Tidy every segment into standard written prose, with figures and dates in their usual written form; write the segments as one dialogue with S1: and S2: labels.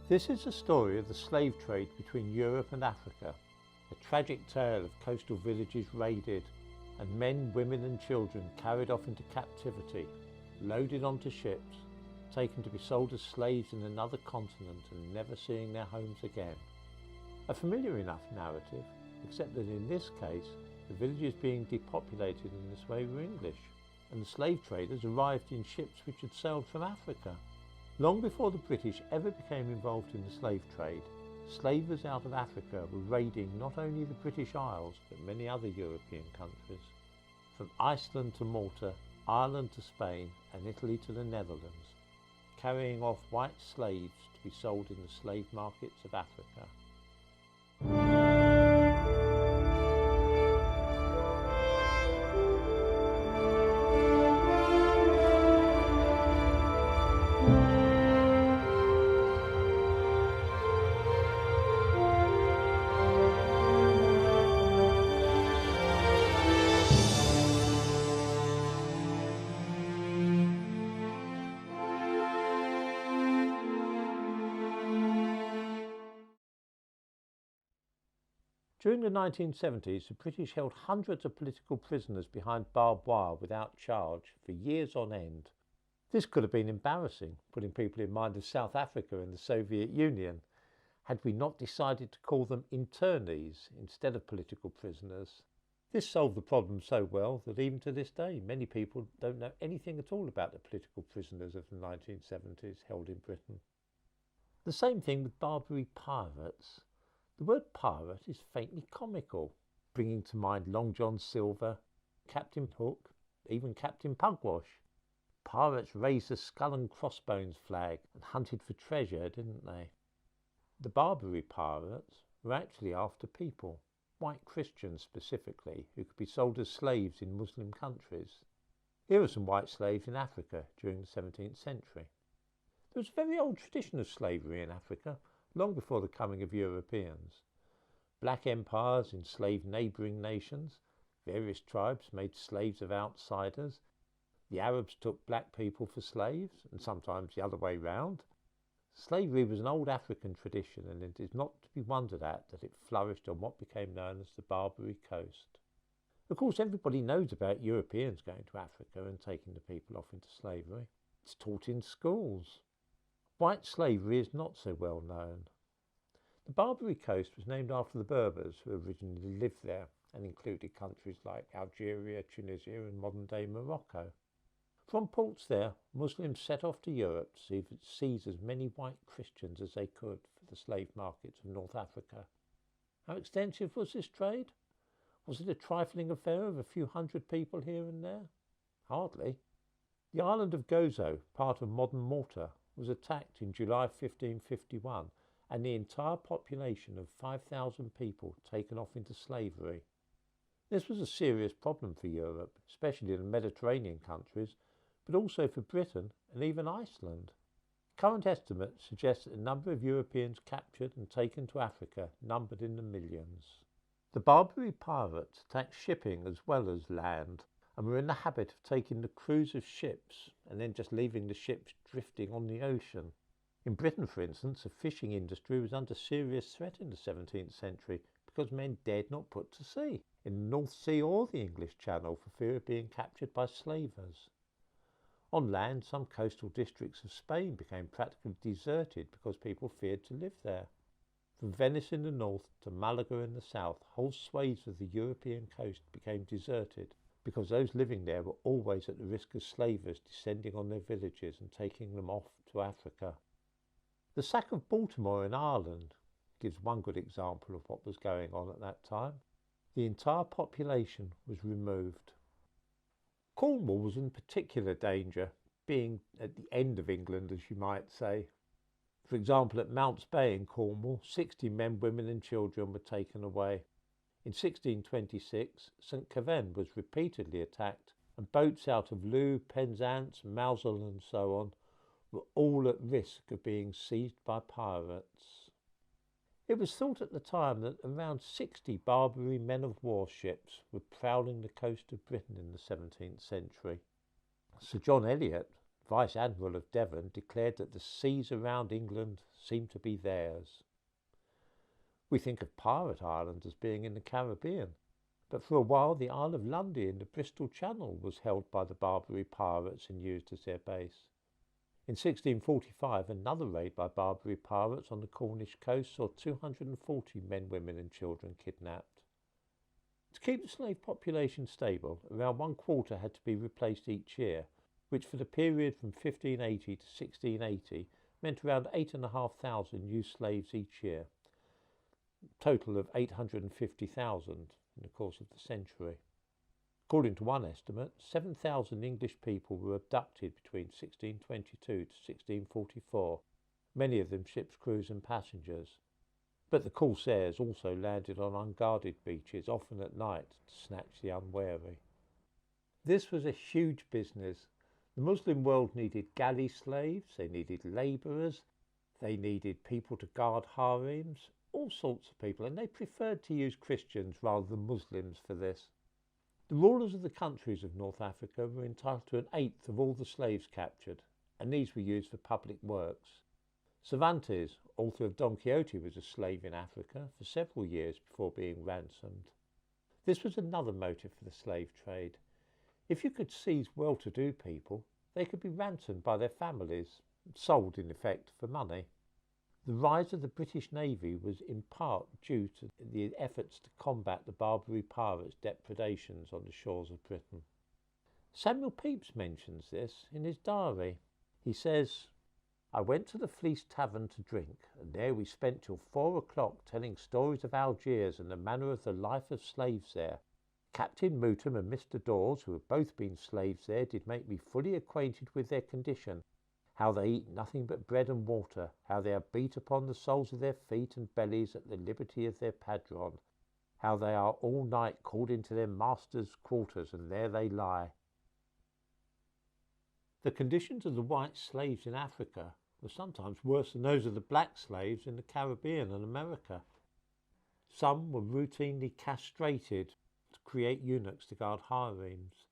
S1: This is the story of the slave trade between Europe and Africa, a tragic tale of coastal villages raided and men, women and children carried off into captivity, loaded onto ships, taken to be sold as slaves in another continent and never seeing their homes again. A familiar enough narrative, except that in this case the villages being depopulated in this way were English, and the slave traders arrived in ships which had sailed from Africa. Long before the British ever became involved in the slave trade, slavers out of Africa were raiding not only the British Isles but many other European countries, from Iceland to Malta, Ireland to Spain and Italy to the Netherlands, carrying off white slaves to be sold in the slave markets of Africa. During the 1970s, the British held hundreds of political prisoners behind barbed wire without charge for years on end. This could have been embarrassing, putting people in mind of South Africa and the Soviet Union, had we not decided to call them internees instead of political prisoners. This solved the problem so well that even to this day, many people don't know anything at all about the political prisoners of the 1970s held in Britain. The same thing with Barbary pirates. The word pirate is faintly comical, bringing to mind Long John Silver, Captain Hook, even Captain Pugwash. Pirates raised the skull and crossbones flag and hunted for treasure, didn't they? The Barbary pirates were actually after people, white Christians specifically, who could be sold as slaves in Muslim countries. Here are some white slaves in Africa during the 17th century. There was a very old tradition of slavery in Africa, long before the coming of Europeans. Black empires enslaved neighbouring nations, various tribes made slaves of outsiders, the Arabs took black people for slaves, and sometimes the other way round. Slavery was an old African tradition, and it is not to be wondered at that it flourished on what became known as the Barbary Coast. Of course, everybody knows about Europeans going to Africa and taking the people off into slavery. It's taught in schools. White slavery is not so well known. The Barbary Coast was named after the Berbers who originally lived there and included countries like Algeria, Tunisia and modern-day Morocco. From ports there, Muslims set off to Europe to seize as many white Christians as they could for the slave markets of North Africa. How extensive was this trade? Was it a trifling affair of a few hundred people here and there? Hardly. The island of Gozo, part of modern Malta, was attacked in July 1551 and the entire population of 5,000 people taken off into slavery. This was a serious problem for Europe, especially the Mediterranean countries, but also for Britain and even Iceland. Current estimates suggest that the number of Europeans captured and taken to Africa numbered in the millions. The Barbary pirates attacked shipping as well as land, and were in the habit of taking the crews of ships and then just leaving the ships drifting on the ocean. In Britain, for instance, the fishing industry was under serious threat in the 17th century because men dared not put to sea in the North Sea or the English Channel for fear of being captured by slavers. On land, some coastal districts of Spain became practically deserted because people feared to live there. From Venice in the north to Malaga in the south, whole swathes of the European coast became deserted, because those living there were always at the risk of slavers descending on their villages and taking them off to Africa. The sack of Baltimore in Ireland gives one good example of what was going on at that time. The entire population was removed. Cornwall was in particular danger, being at the end of England, as you might say. For example, at Mounts Bay in Cornwall, 60 men, women and children were taken away. In 1626, St. Kevin was repeatedly attacked, and boats out of Looe, Penzance, Mousel and so on were all at risk of being seized by pirates. It was thought at the time that around 60 Barbary men-of-war ships were prowling the coast of Britain in the 17th century. Sir John Eliot, Vice Admiral of Devon declared that the seas around England seemed to be theirs. We think of Pirate Island as being in the Caribbean, but for a while the Isle of Lundy in the Bristol Channel was held by the Barbary pirates and used as their base. In 1645, another raid by Barbary pirates on the Cornish coast saw 240 men, women and children kidnapped. To keep the slave population stable, around 1/4 had to be replaced each year, which for the period from 1580 to 1680 meant around 8,500 new slaves each year, a total of 850,000 in the course of the century. According to one estimate, 7,000 English people were abducted between 1622 to 1644, many of them ship's crews and passengers. But the corsairs also landed on unguarded beaches, often at night, to snatch the unwary. This was a huge business. The Muslim world needed galley slaves, they needed labourers, they needed people to guard harems, all sorts of people, and they preferred to use Christians rather than Muslims for this. The rulers of the countries of North Africa were entitled to 1/8 of all the slaves captured, and these were used for public works. Cervantes, author of Don Quixote, was a slave in Africa for several years before being ransomed. This was another motive for the slave trade. If you could seize well-to-do people, they could be ransomed by their families, sold in effect for money. The rise of the British Navy was in part due to the efforts to combat the Barbary pirates' depredations on the shores of Britain. Samuel Pepys mentions this in his diary. He says, "I went to the Fleece Tavern to drink, and there we spent till 4 o'clock telling stories of Algiers and the manner of the life of slaves there. Captain Mootham and Mr. Dawes, who have both been slaves there, did make me fully acquainted with their condition, how they eat nothing but bread and water, how they are beat upon the soles of their feet and bellies at the liberty of their padron, how they are all night called into their master's quarters, and there they lie." The conditions of the white slaves in Africa were sometimes worse than those of the black slaves in the Caribbean and America. Some were routinely castrated to create eunuchs to guard harems.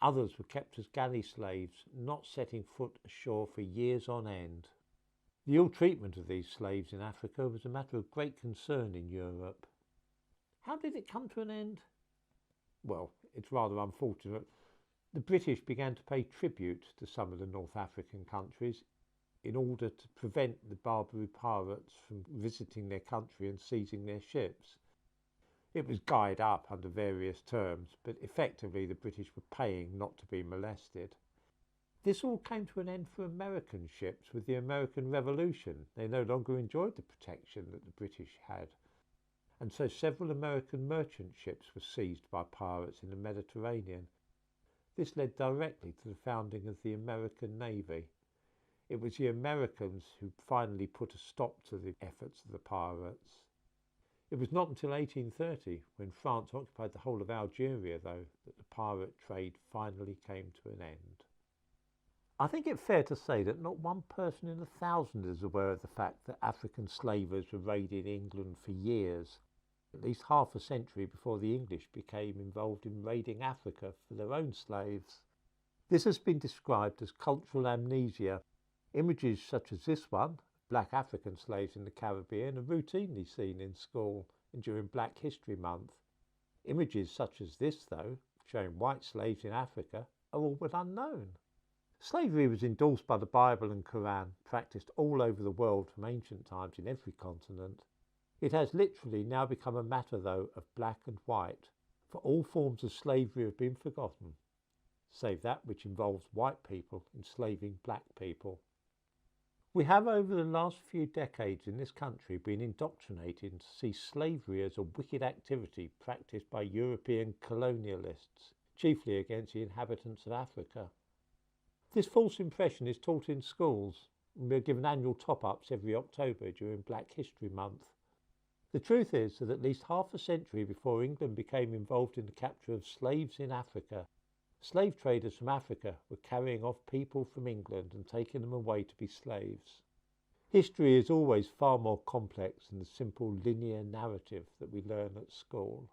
S1: Others were kept as galley slaves, not setting foot ashore for years on end. The ill treatment of these slaves in Africa was a matter of great concern in Europe. How did it come to an end? Well, it's rather unfortunate. The British began to pay tribute to some of the North African countries in order to prevent the Barbary pirates from visiting their country and seizing their ships. It was guyed up under various terms, but effectively the British were paying not to be molested. This all came to an end for American ships with the American Revolution. They no longer enjoyed the protection that the British had, and so several American merchant ships were seized by pirates in the Mediterranean. This led directly to the founding of the American Navy. It was the Americans who finally put a stop to the efforts of the pirates. It was not until 1830, when France occupied the whole of Algeria, though, that the pirate trade finally came to an end. I think it's fair to say that not one person in 1,000 is aware of the fact that African slavers were raiding England for years, at least half a century before the English became involved in raiding Africa for their own slaves. This has been described as cultural amnesia. Images such as this one, black African slaves in the Caribbean, are routinely seen in school and during Black History Month. Images such as this, though, showing white slaves in Africa, are all but unknown. Slavery was endorsed by the Bible and Quran, practiced all over the world from ancient times in every continent. It has literally now become a matter, though, of black and white, for all forms of slavery have been forgotten, save that which involves white people enslaving black people. We have over the last few decades in this country been indoctrinated to see slavery as a wicked activity practiced by European colonialists, chiefly against the inhabitants of Africa. This false impression is taught in schools, and we are given annual top-ups every October during Black History Month. The truth is that at least half a century before England became involved in the capture of slaves in Africa, slave traders from Africa were carrying off people from England and taking them away to be slaves. History is always far more complex than the simple linear narrative that we learn at school.